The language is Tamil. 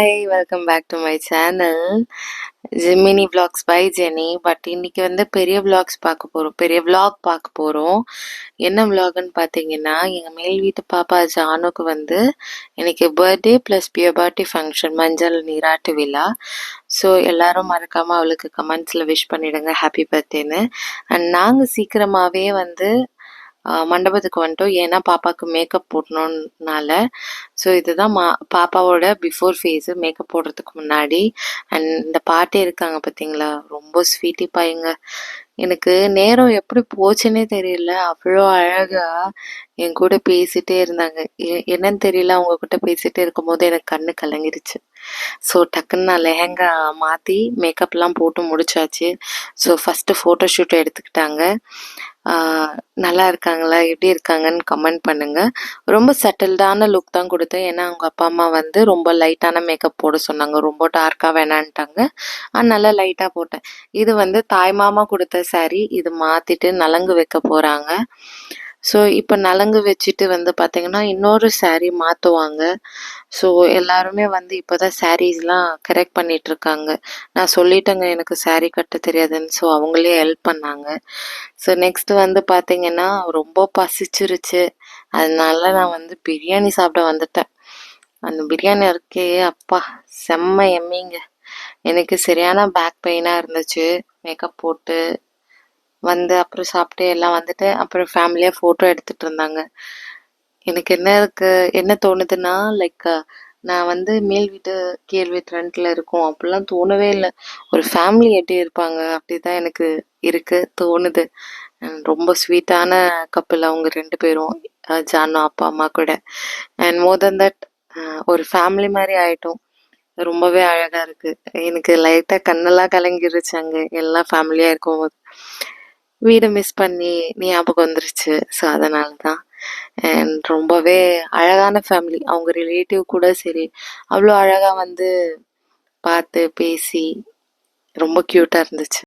Hi welcome back to my channel Gemini vlogs by Jenny. But இன்னைக்கு வந்து பெரிய vlogs பார்க்க போகிறோம், பெரிய vlog பார்க்க போகிறோம். என்ன vlogன்னு பார்த்தீங்கன்னா, எங்கள் மேல் வீட்டு பாப்பா ஜானுக்கு வந்து இன்னைக்கு பர்த்டே ப்ளஸ் பியூபர்ட்டி ஃபங்க்ஷன், மஞ்சள் நீராட்டு விழா. ஸோ எல்லாரும் மறக்காமல் அவளுக்கு கமெண்ட்ஸில் விஷ் பண்ணிவிடுங்க ஹாப்பி பர்த்டேன்னு. அண்ட் நாங்கள் சீக்கிரமாகவே வந்து மண்டபத்துக்கு வந்துட்டோம், ஏன்னா பாப்பாவுக்கு மேக்கப் போடணுன்னால. ஸோ இதுதான் பாப்பாவோட பிஃபோர் ஃபேஸு, மேக்கப் போடுறதுக்கு முன்னாடி. அண்ட் இந்த பாட்டி இருக்காங்க பார்த்தீங்களா, ரொம்ப ஸ்வீட்டி பாய்ங்க. எனக்கு நேரம் எப்படி போச்சுன்னே தெரியல, அவ்வளோ அழகாக என் கூட பேசிகிட்டே இருந்தாங்க. என்னன்னு தெரியல, அவங்க கிட்ட பேசிகிட்டே இருக்கும்போது எனக்கு கண்ணு கலங்கிருச்சு. ஸோ டக்குன்னு நான் லெஹங்கா மாற்றி மேக்கப்லாம் போட்டு முடிச்சாச்சு. ஸோ ஃபஸ்ட்டு ஃபோட்டோ ஷூட் எடுத்துக்கிட்டாங்க. நல்லா இருக்காங்களா, எப்படி இருக்காங்கன்னு கமெண்ட் பண்ணுங்கள். ரொம்ப செட்டில்டான லுக் தான் கொடுத்தேன், ஏன்னா அவங்க அப்பா அம்மா வந்து ரொம்ப லைட்டான மேக்கப் போட சொன்னாங்க, ரொம்ப டார்க்காக வேணான்ட்டாங்க. அதனால லைட்டாக போட்டேன். இது வந்து தாய் மாமா கொடுத்த saree, இது மாற்றிட்டு நலங்கு வைக்க போகிறாங்க. ஸோ இப்போ நலங்கு வச்சுட்டு வந்து பார்த்திங்கன்னா இன்னொரு saree மாற்றுவாங்க. ஸோ எல்லாருமே வந்து இப்போ தான் சாரீஸ்லாம் கரெக்ட் பண்ணிகிட்ருக்காங்க. நான் சொல்லிட்டேங்க எனக்கு saree கட்ட தெரியாதுன்னு. ஸோ அவங்களே ஹெல்ப் பண்ணாங்க. ஸோ நெக்ஸ்ட்டு வந்து பார்த்திங்கன்னா ரொம்ப பசிச்சிருச்சு, அதனால நான் வந்து பிரியாணி சாப்பிட வந்துட்டேன். அந்த பிரியாணி இருக்கே அப்பா, செம்ம எம்மிங்க. எனக்கு சரியான பேக் பெயினாக இருந்துச்சு. மேக்கப் போட்டு வந்து அப்புறம் சாப்பிட்டு எல்லாம் வந்துட்டு அப்புறம் ஃபேமிலியாக ஃபோட்டோ எடுத்துகிட்டு இருந்தாங்க. எனக்கு என்ன தோணுதுன்னா, லைக் நான் வந்து மேல் வீட்டு கீழ் வீட்டு ரெண்டில் இருக்கோம் அப்படிலாம் தோணவே இல்லை. ஒரு ஃபேமிலி எப்படி இருப்பாங்க அப்படி தான் எனக்கு தோணுது. ரொம்ப ஸ்வீட்டான கப்பிள் அவங்க 2 பேரும், ஜானு அப்பா அம்மா கூட. அண்ட் மோர் தென் தட் ஒரு ஃபேமிலி மாதிரி ஆயிட்டோம். ரொம்பவே அழகாக இருக்குது. எனக்கு லைட்டாக கண்ணெல்லாம் கலங்கிருச்சு அங்கே எல்லாம் ஃபேமிலியாக இருக்கும்போது. வீடு மிஸ் பண்ணி ஞாபகம் வந்துருச்சு. ஸோ அதனால தான். அண்ட் ரொம்பவே அழகான ஃபேமிலி, அவங்க ரிலேட்டிவ் கூட சரி அவ்வளோ அழகாக வந்து பார்த்து பேசி ரொம்ப க்யூட்டாக இருந்துச்சு.